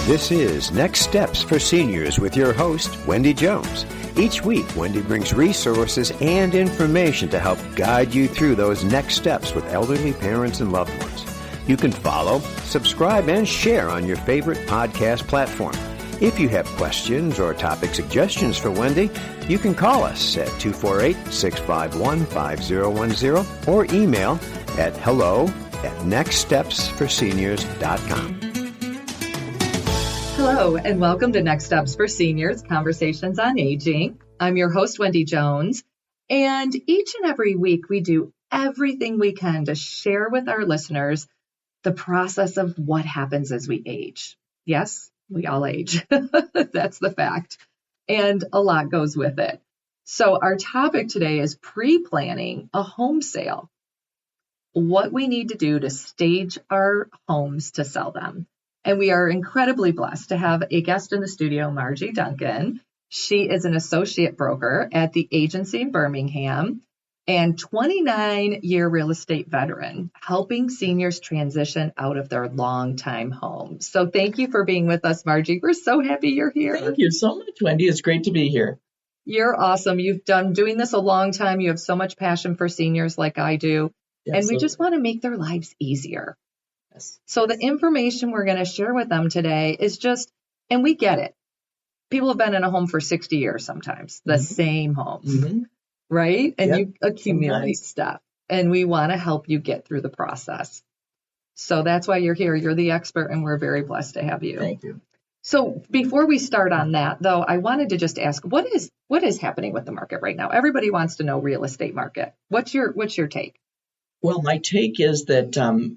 This is Next Steps for Seniors with your host, Wendy Jones. Each week, Wendy brings resources and information to help guide you through those next steps with elderly parents and loved ones. You can follow, subscribe, and share on your favorite podcast platform. If you have questions or topic suggestions for Wendy, you can call us at 248-651-5010 or email at hello@nextstepsforseniors.com. Hello, and welcome to Next Steps for Seniors, Conversations on Aging. I'm your host, Wendy Jones, and each and every week we do everything we can to share with our listeners the process of what happens as we age. Yes, we all age. That's the fact. And a lot goes with it. So our topic today is pre-planning a home sale. What we need to do to stage our homes to sell them. And we are incredibly blessed to have a guest in the studio, Margie Duncan. She is an associate broker at the agency in Birmingham and 29-year real estate veteran, helping seniors transition out of their longtime homes. So thank you for being with us, Margie. We're so happy you're here. Thank you so much, Wendy. It's great to be here. You're awesome. You've done doing this a long time. You have so much passion for seniors like I do. Absolutely. And we just want to make their lives easier. Yes. So the information we're going to share with them today is just, and we get it. People have been in a home for 60 years sometimes, the same homes, right? And you accumulate stuff. And we want to help you get through the process. So that's why you're here. You're the expert, and we're very blessed to have you. Thank you. So before we start on that, though, I wanted to just ask, what is happening with the market right now? Everybody wants to know real estate market. What's your take? Well, my take is that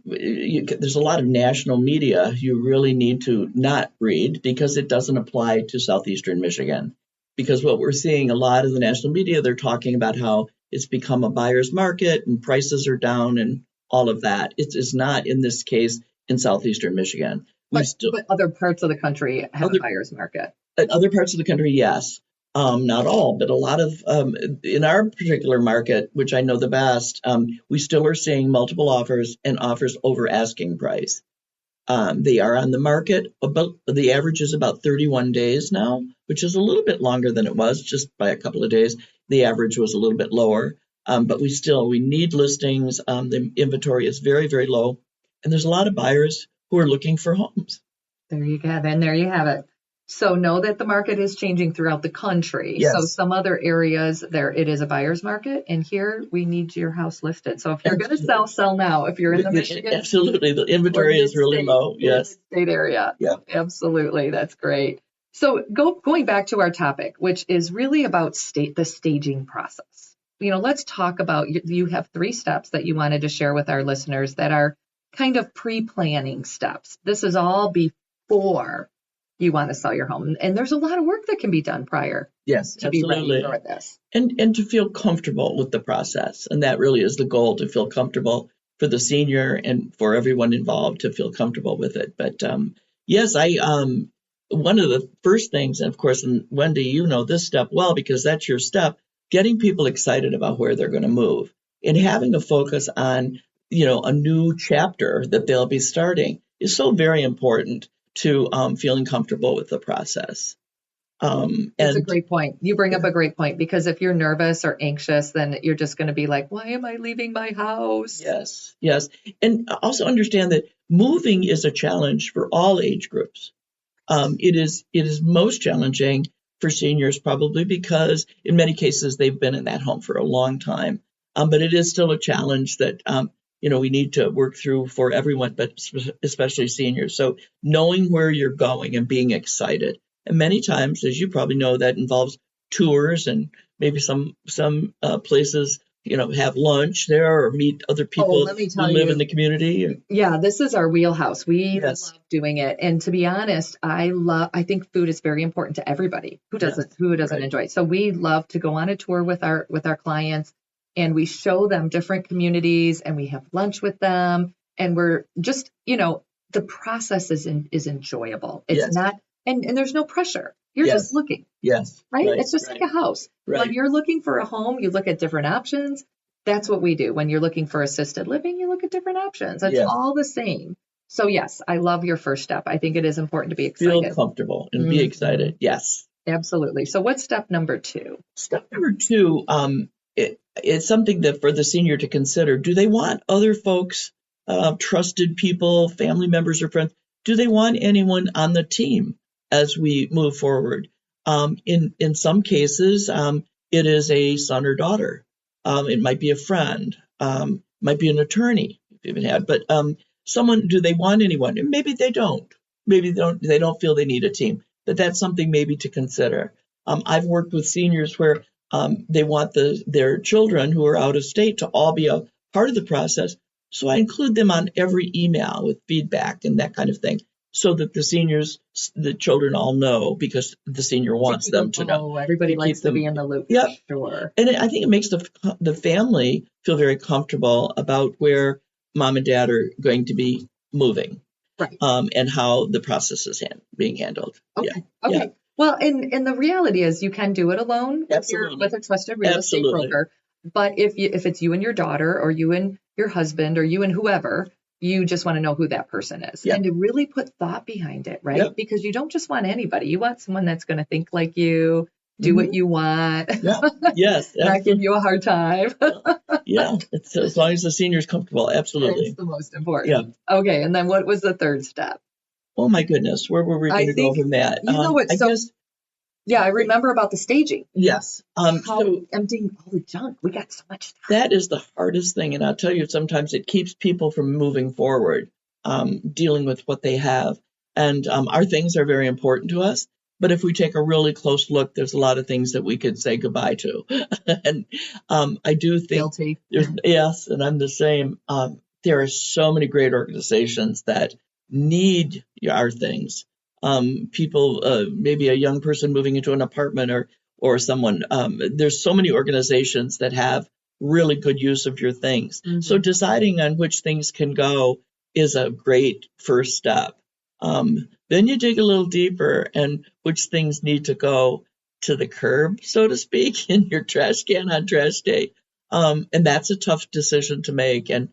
there's a lot of national media you really need to not read because it doesn't apply to southeastern Michigan. Because what we're seeing, a lot of the national media, they're talking about how it's become a buyer's market and prices are down and all of that. It is not in this case in southeastern Michigan. But other parts of the country have a buyer's market. Other parts of the country, yes. Not all, but a lot of, in our particular market, which I know the best, we still are seeing multiple offers and offers over asking price. They are on the market, the average is about 31 days now, which is a little bit longer than it was, just by a couple of days. The average was a little bit lower, but we need listings. The inventory is very, very low, and there's a lot of buyers who are looking for homes. There you go. And there you have it. So know that the market is changing throughout the country. Yes. So some other areas there it is a buyer's market, and here we need your house listed. So if you're going to sell now. If you're in the Michigan, absolutely, the inventory is really low. Yes, state area. Yeah, absolutely, that's great. So going back to our topic, which is really about the staging process. Let's talk about. You have 3 steps that you wanted to share with our listeners that are kind of pre-planning steps. This is all before you want to sell your home. And there's a lot of work that can be done prior to absolutely. Be ready for this. And to feel comfortable with the process. And that really is the goal, to feel comfortable for the senior and for everyone involved to feel comfortable with it. But yes, one of the first things, and of course, and Wendy, you know this step well because that's your step, getting people excited about where they're going to move and having a focus on, a new chapter that they'll be starting is so very important to feeling comfortable with the process. That's a great point. You bring up a great point because if you're nervous or anxious, then you're just going to be like, why am I leaving my house? Yes. And also understand that moving is a challenge for all age groups. It is most challenging for seniors probably because in many cases they've been in that home for a long time. But it is still a challenge that we need to work through for everyone, but especially seniors. So knowing where you're going and being excited. And many times, as you probably know, that involves tours and maybe some places, have lunch there or meet other people who live in the community. Yeah, this is our wheelhouse. We love doing it. And to be honest, I think food is very important to everybody who doesn't enjoy it. So we love to go on a tour with our clients. And we show them different communities and we have lunch with them. And we're just, the process is enjoyable. It's not, and there's no pressure. You're just looking. Yes. Right? It's just like a house. Right. When you're looking for a home, you look at different options. That's what we do. When you're looking for assisted living, you look at different options. It's all the same. So yes, I love your first step. I think it is important to be Feel excited. comfortable and be excited. Yes. Absolutely. So what's step number 2? Step number 2, it's something that for the senior to consider. Do they want other folks, trusted people, family members or friends? Do they want anyone on the team as we move forward? In some cases, it is a son or daughter. It might be a friend, might be an attorney if you even had, but someone. Do they want anyone? And maybe they don't. Maybe they don't feel they need a team. But that's something maybe to consider. I've worked with seniors where they want their children who are out of state to all be a part of the process. So I include them on every email with feedback and that kind of thing, so that the children all know, because the senior wants them to know. Everybody likes to be in the loop. Yep. Sure. And I think it makes the family feel very comfortable about where mom and dad are going to be moving. Right. And how the process is being handled. Okay. Yeah. Okay. Yeah. Well, and the reality is you can do it alone Absolutely. with a trusted real estate Absolutely. broker. But if it's you and your daughter, or you and your husband, or you and whoever, you just want to know who that person is. Yeah. And to really put thought behind it, right? Yeah. Because you don't just want anybody. You want someone that's going to think like you, do what you want, Yeah. Yes. not give you a hard time. Yeah. It's, as long as the senior's comfortable. Absolutely. It's the most important. Yeah. Okay. And then what was the third step? Oh my goodness. Where were we going to go from that? You know what? Yeah, I remember about the staging. Yes. So emptying all the junk. We got so much stuff. That is the hardest thing. And I'll tell you, sometimes it keeps people from moving forward, dealing with what they have. And our things are very important to us. But if we take a really close look, there's a lot of things that we could say goodbye to. And I do think guilty. Yes, and I'm the same. There are so many great organizations that need our things. People, maybe a young person moving into an apartment, or someone. There's so many organizations that have really good use of your things. Mm-hmm. So deciding on which things can go is a great first step. Then you dig a little deeper, and which things need to go to the curb, so to speak, in your trash can on trash day. And that's a tough decision to make. And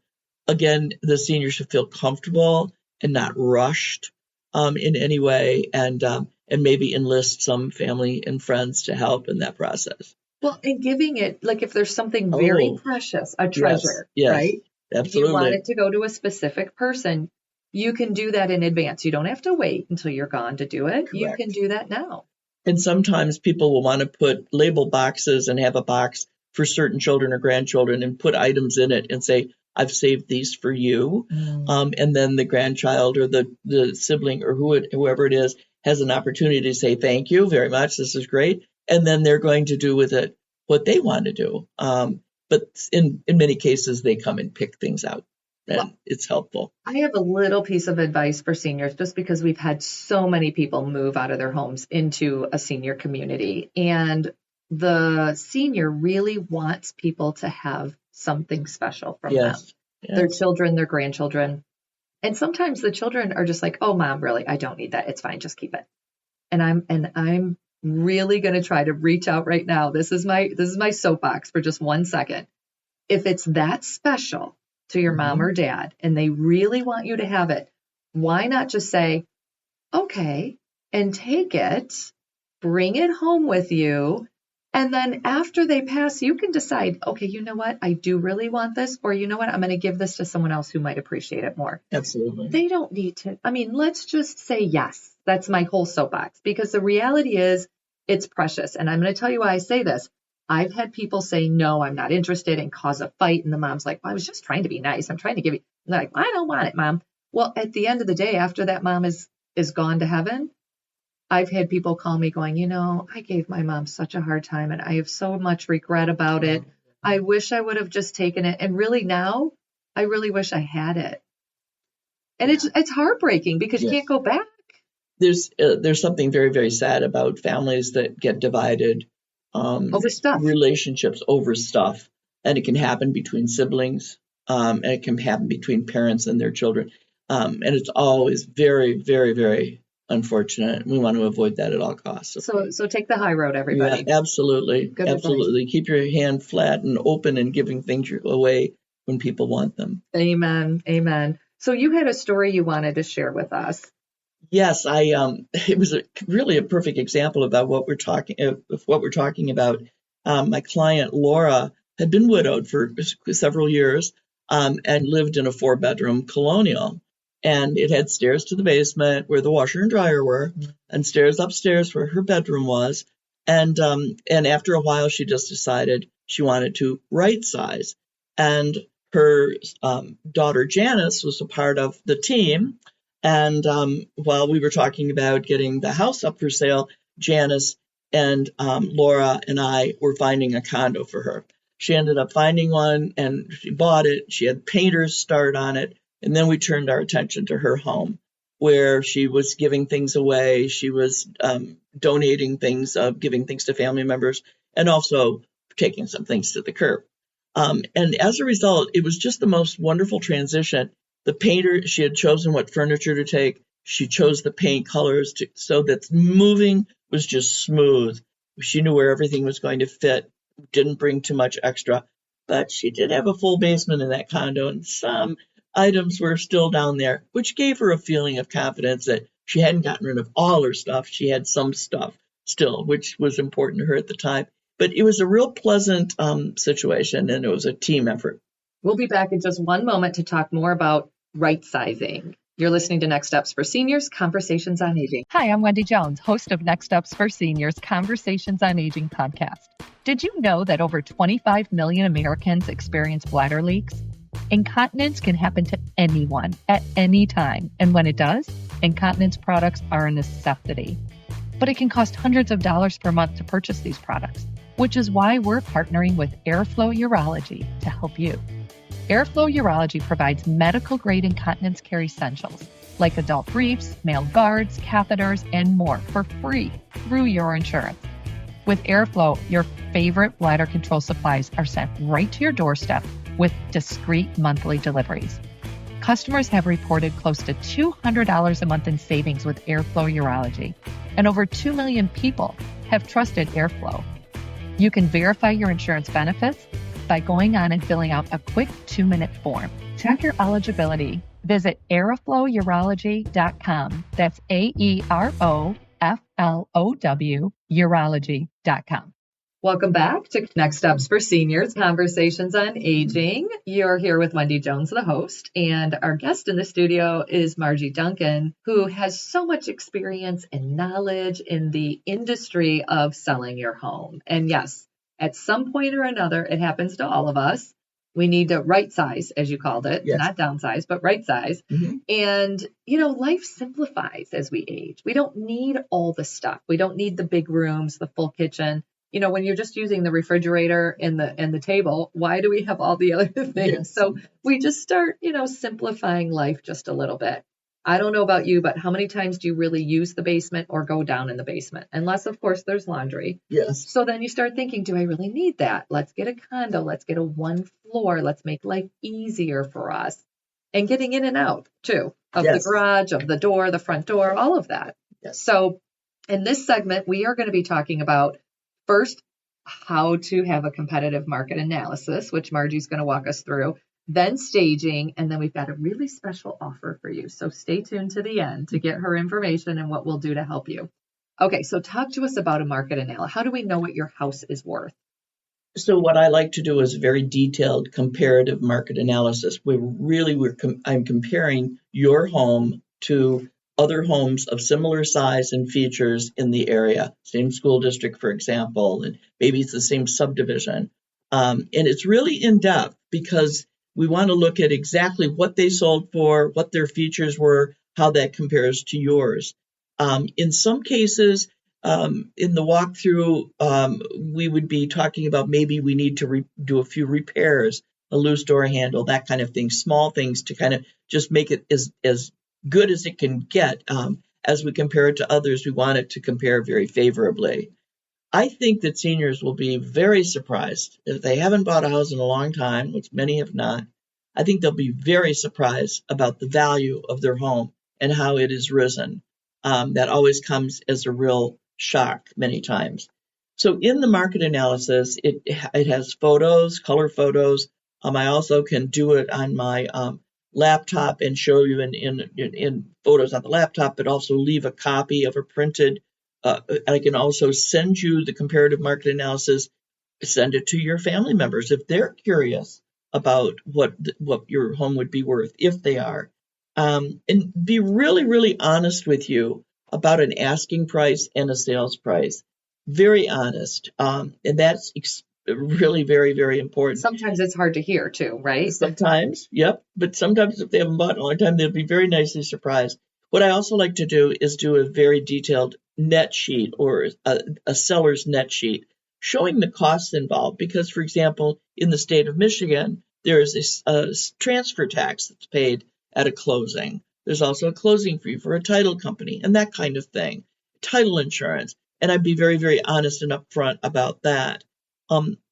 again, the senior should feel comfortable and not rushed in any way, and maybe enlist some family and friends to help in that process. Well, and giving it, like, if there's something very precious, a treasure, yes, right? Absolutely. You want it to go to a specific person, you can do that in advance. You don't have to wait until you're gone to do it. Correct. You can do that now. And sometimes people will want to put label boxes and have a box for certain children or grandchildren and put items in it and say, I've saved these for you. And then the grandchild or the sibling or whoever it is has an opportunity to say, thank you very much. This is great. And then they're going to do with it what they want to do. But in many cases, they come and pick things out. And it's helpful. I have a little piece of advice for seniors, just because we've had so many people move out of their homes into a senior community. And the senior really wants people to have something special from them. Yes. Their children, their grandchildren. And sometimes the children are just like, oh, mom, really, I don't need that. It's fine. Just keep it. And I'm really going to try to reach out right now. This is my soapbox for just 1 second. If it's that special to your mom or dad, and they really want you to have it, why not just say, okay, and take it, bring it home with you, and then after they pass, you can decide, okay, you know what, I do really want this, or you know what, I'm going to give this to someone else who might appreciate it more. Absolutely. They don't need to, let's just say yes. That's my whole soapbox, because the reality is it's precious. And I'm going to tell you why I say this. I've had people say, no, I'm not interested, and cause a fight. And the mom's like, well, I was just trying to be nice. I'm trying to give you. And they're like, I don't want it, mom. Well, at the end of the day, after that mom is gone to heaven, I've had people call me going, I gave my mom such a hard time, and I have so much regret about it. I wish I would have just taken it. And really now, I really wish I had it. And it's heartbreaking, because you can't go back. There's something very, very sad about families that get divided. Over stuff. Relationships over stuff. And it can happen between siblings, and it can happen between parents and their children. And it's always very, very, very unfortunate. We want to avoid that at all costs. So take the high road, everybody. Yeah, absolutely. Good absolutely. advice. Keep your hand flat and open and giving things away when people want them. Amen. Amen. So you had a story you wanted to share with us. Yes, it was really a perfect example about what we're talking about. My client Laura had been widowed for several years, and lived in a 4-bedroom colonial, and it had stairs to the basement where the washer and dryer were, and stairs upstairs where her bedroom was. And after a while, she just decided she wanted to right size, and her daughter Janice was a part of the team. And while we were talking about getting the house up for sale, Janice and Laura and I were finding a condo for her. She ended up finding one, and she bought it. She had painters start on it. And then we turned our attention to her home, where she was giving things away. She was donating things, giving things to family members, and also taking some things to the curb. And as a result, it was just the most wonderful transition. The painter, she had chosen what furniture to take. She chose the paint colors so that moving was just smooth. She knew where everything was going to fit, didn't bring too much extra. But she did have a full basement in that condo, and some items were still down there, which gave her a feeling of confidence that she hadn't gotten rid of all her stuff. She had some stuff still, which was important to her at the time. But it was a real pleasant situation, and it was a team effort. We'll be back in just one moment to talk more about right sizing. You're listening to Next Steps for Seniors, Conversations on Aging. Hi, I'm Wendy Jones, host of Next Steps for Seniors, Conversations on Aging podcast. Did you know that over 25 million Americans experience bladder leaks? Incontinence can happen to anyone at any time. And when it does, incontinence products are a necessity. But it can cost hundreds of dollars per month to purchase these products, which is why we're partnering with Airflow Urology to help you. Airflow Urology provides medical-grade incontinence care essentials like adult briefs, male guards, catheters, and more for free through your insurance. With Airflow, your favorite bladder control supplies are sent right to your doorstep with discreet monthly deliveries. Customers have reported close to $200 a month in savings with Airflow Urology, and over 2 million people have trusted Airflow. You can verify your insurance benefits by going on and filling out a quick 2-minute form. Check your eligibility. Visit airflowurology.com. That's AEROFLOW urology.com. Welcome back to Next Steps for Seniors, Conversations on Aging. You're here with Wendy Jones, the host, and our guest in the studio is Margie Duncan, who has so much experience and knowledge in the industry of selling your home. And yes, at some point or another, it happens to all of us. We need to right size, as you called it, yes. Not downsize, but right size. Mm-hmm. And, life simplifies as we age. We don't need all the stuff. We don't need the big rooms, the full kitchen. When you're just using the refrigerator and the table, why do we have all the other things? Yes. So we just start, simplifying life just a little bit. I don't know about you, but how many times do you really use the basement or go down in the basement? Unless, of course, there's laundry. Yes. So then you start thinking, do I really need that? Let's get a condo. Let's get a 1 floor. Let's make life easier for us. And getting in and out, too, of yes. the garage, of the door, the front door, all of that. Yes. So in this segment, we are going to be talking about, first, how to have a competitive market analysis, which Margie's going to walk us through. Then staging, and then we've got a really special offer for you. So stay tuned to the end to get her information and what we'll do to help you. Okay, so talk to us about a market analysis. How do we know what your house is worth? So what I like to do is very detailed comparative market analysis. I'm comparing your home to other homes of similar size and features in the area, same school district, for example, and maybe it's the same subdivision. And it's really in depth because we want to look at exactly what they sold for, what their features were, how that compares to yours. In some cases, in the walkthrough, we would be talking about maybe we need to do a few repairs, a loose door handle, that kind of thing, small things to kind of just make it as good as it can get. As we compare it to others, we want it to compare very favorably. I think that seniors will be very surprised if they haven't bought a house in a long time, which many have not. I think they'll be very surprised about the value of their home and how it has risen. That always comes as a real shock many times. So in the market analysis, it has photos, color photos. I also can do it on my laptop and show you in photos on the laptop, but also leave a copy of a printed. I can also send you the comparative market analysis, send it to your family members if they're curious about what your home would be worth, if they are. And be really, really honest with you about an asking price and a sales price. Very honest. And that's really very, very important. Sometimes it's hard to hear too, right? Sometimes, yep. But sometimes if they haven't bought in a long time, they'll be very nicely surprised. What I also like to do is do a very detailed net sheet or a seller's net sheet showing the costs involved. Because, for example, in the state of Michigan, there is a transfer tax that's paid at a closing. There's also a closing fee for a title company and that kind of thing, title insurance. And I'd be very, very honest and upfront about that.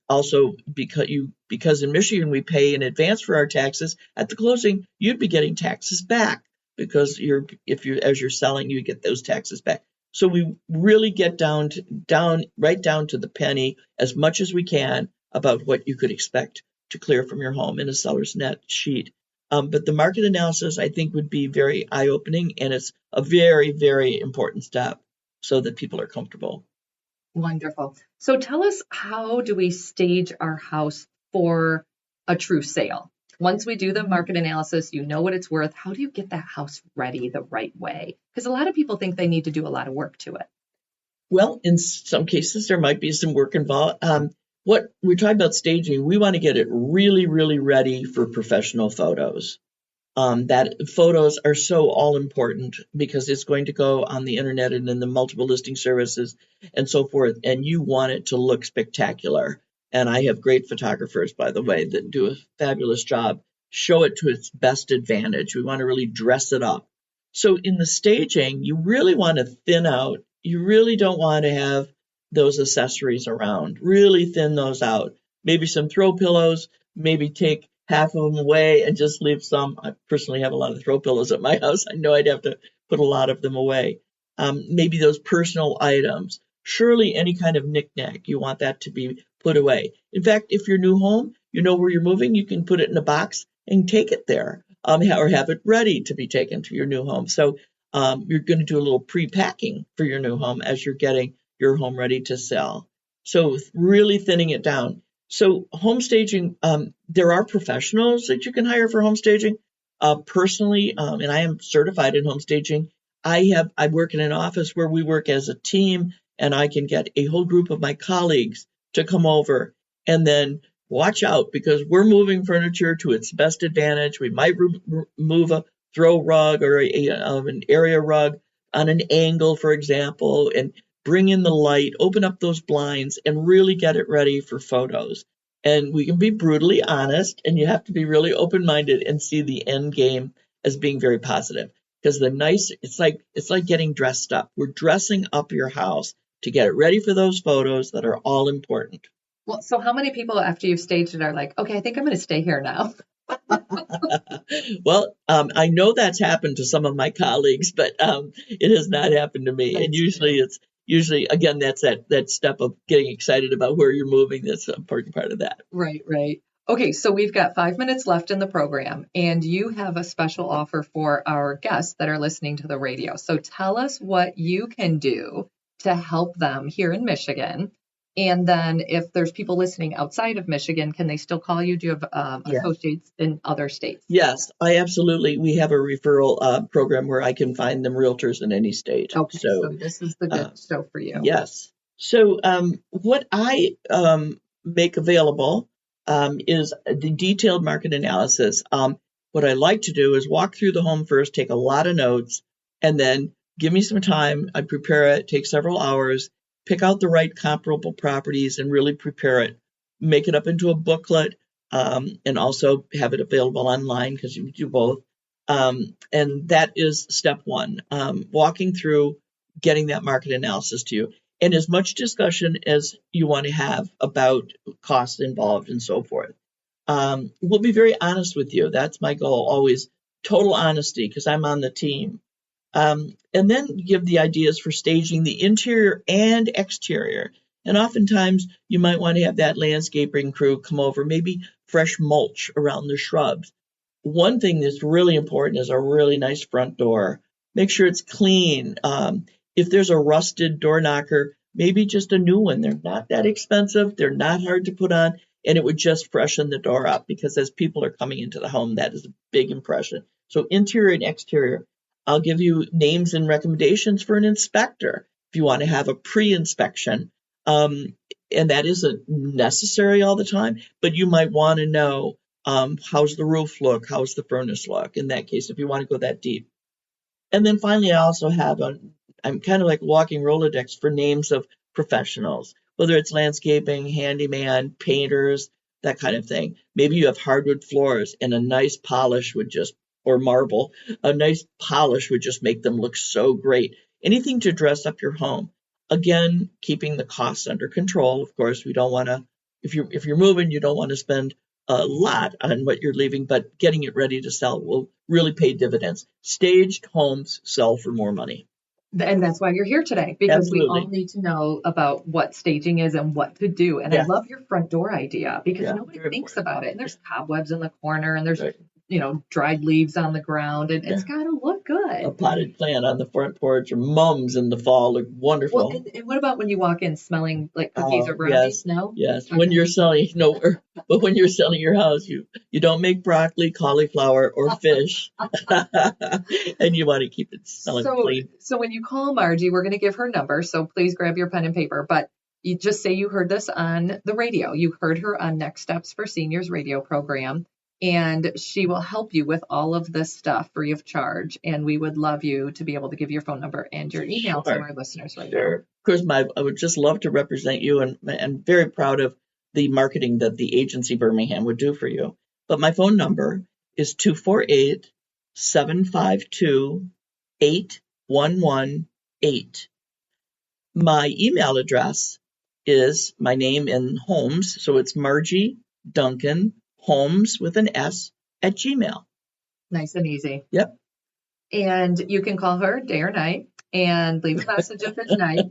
Also, because in Michigan we pay in advance for our taxes, at the closing you'd be getting taxes back because as you're selling, you get those taxes back. So we really get right down to the penny as much as we can about what you could expect to clear from your home in a seller's net sheet. But the market analysis, I think, would be very eye-opening, and it's a very, very important step so that people are comfortable. Wonderful. So tell us, how do we stage our house for a true sale? Once we do the market analysis, you know what it's worth. How do you get that house ready the right way? Because a lot of people think they need to do a lot of work to it. Well, in some cases, there might be some work involved. What we're talking about staging, we want to get it really, really ready for professional photos. That photos are so all important because it's going to go on the internet and in the multiple listing services and so forth. And you want it to look spectacular. And I have great photographers, by the way, that do a fabulous job. Show it to its best advantage. We want to really dress it up. So in the staging, you really want to thin out. You really don't want to have those accessories around. Really thin those out. Maybe some throw pillows, maybe take half of them away and just leave some. I personally have a lot of throw pillows at my house. I know I'd have to put a lot of them away. Maybe those personal items. Surely any kind of knickknack, you want that to be put away. In fact, if your new home, you know where you're moving, you can put it in a box and take it there, or have it ready to be taken to your new home. So you're going to do a little pre-packing for your new home as you're getting your home ready to sell. So really thinning it down. So home staging, there are professionals that you can hire for home staging. Personally, and I am certified in home staging, I work in an office where we work as a team, and I can get a whole group of my colleagues to come over. And then watch out, because we're moving furniture to its best advantage. We might move a throw rug or an area rug on an angle, for example, and bring in the light, open up those blinds, and really get it ready for photos. And we can be brutally honest, and you have to be really open-minded and see the end game as being very positive. Because it's like getting dressed up. We're dressing up your house to get it ready for those photos that are all important. Well, so how many people after you've staged it are like, okay, I think I'm going to stay here now? Well, I know that's happened to some of my colleagues, but it has not happened to me. And usually, again, that's that step of getting excited about where you're moving. That's an important part of that. Right. Okay, so we've got 5 minutes left in the program, and you have a special offer for our guests that are listening to the radio. So tell us what you can do to help them here in Michigan. And then if there's people listening outside of Michigan, can they still call you? Do you have associates in other states? Yes, we have a referral program where I can find them realtors in any state. Okay, so this is the good show for you. Yes. So what I make available is the detailed market analysis. What I like to do is walk through the home first, take a lot of notes, and then give me some time. I prepare it, take several hours, pick out the right comparable properties and really prepare it, make it up into a booklet, and also have it available online because you do both. And that is step one, walking through, getting that market analysis to you. And as much discussion as you want to have about costs involved and so forth. We'll be very honest with you. That's my goal, always total honesty, because I'm on the team. And then give the ideas for staging the interior and exterior. And oftentimes you might want to have that landscaping crew come over, maybe fresh mulch around the shrubs. one thing that's really important is a really nice front door. Make sure it's clean. If there's a rusted door knocker, maybe just a new one. They're not that expensive. They're not hard to put on, and it would just freshen the door up, because as people are coming into the home, that is a big impression. So interior and exterior. I'll give you names and recommendations for an inspector if you want to have a pre-inspection. And that isn't necessary all the time, but you might want to know, how's the roof look? How's the furnace look? In that case, if you want to go that deep. And then finally, I also have I'm kind of like walking Rolodex for names of professionals, whether it's landscaping, handyman, painters, that kind of thing. Maybe you have hardwood floors, and a nice polish would just, or marble, a nice polish would just make them look so great. Anything to dress up your home. Again, keeping the costs under control. Of course, we don't want to, if you're moving, you don't want to spend a lot on what you're leaving, but getting it ready to sell will really pay dividends. Staged homes sell for more money. And that's why you're here today, because Absolutely. we all need to know about what staging is and what to do. And I love your front door idea, because nobody thinks about it. And there's cobwebs in the corner, and there's dried leaves on the ground, and it's got to look good. A potted plant on the front porch, or mums in the fall look wonderful. Well, and what about when you walk in smelling like cookies or brownies? No? Yes. Okay. When you're selling, but when you're selling your house, you don't make broccoli, cauliflower, or fish, and you want to keep it smelling clean. So when you call Margie, we're going to give her number. So please grab your pen and paper. But you just say you heard this on the radio. You heard her on Next Steps for Seniors radio program. And she will help you with all of this stuff free of charge. And we would love you to be able to give your phone number and your email to our listeners right now. Of course, I would just love to represent you, and I'm very proud of the marketing that the agency Birmingham would do for you. But my phone number is 248-752-8118. My email address is my name in Holmes, so it's Margie Duncan Holmes with an S at Gmail. Nice and easy. Yep. And you can call her day or night and leave a message if it's night.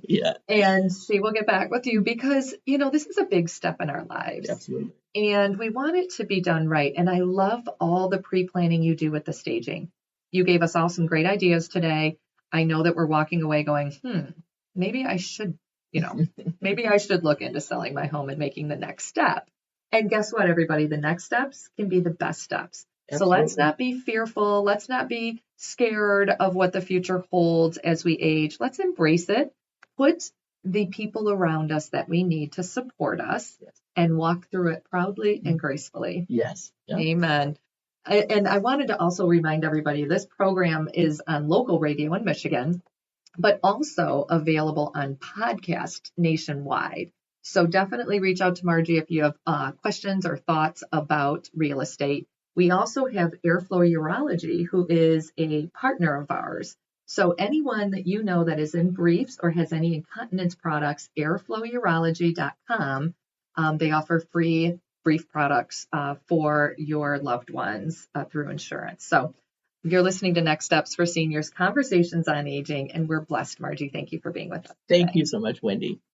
And she will get back with you, because, this is a big step in our lives. Absolutely. And we want it to be done right. And I love all the pre-planning you do with the staging. You gave us all some great ideas today. I know that we're walking away going, maybe I should, maybe I should look into selling my home and making the next step. And guess what, everybody? The next steps can be the best steps. Absolutely. So let's not be fearful. Let's not be scared of what the future holds as we age. Let's embrace it. Put the people around us that we need to support us and walk through it proudly and gracefully. Yes. Yep. Amen. And I wanted to also remind everybody, this program is on local radio in Michigan, but also available on podcast nationwide. So definitely reach out to Margie if you have questions or thoughts about real estate. We also have Airflow Urology, who is a partner of ours. So anyone that you know that is in briefs or has any incontinence products, airflowurology.com. They offer free brief products for your loved ones through insurance. So you're listening to Next Steps for Seniors, Conversations on Aging, and we're blessed, Margie. Thank you for being with us today. Thank you so much, Wendy.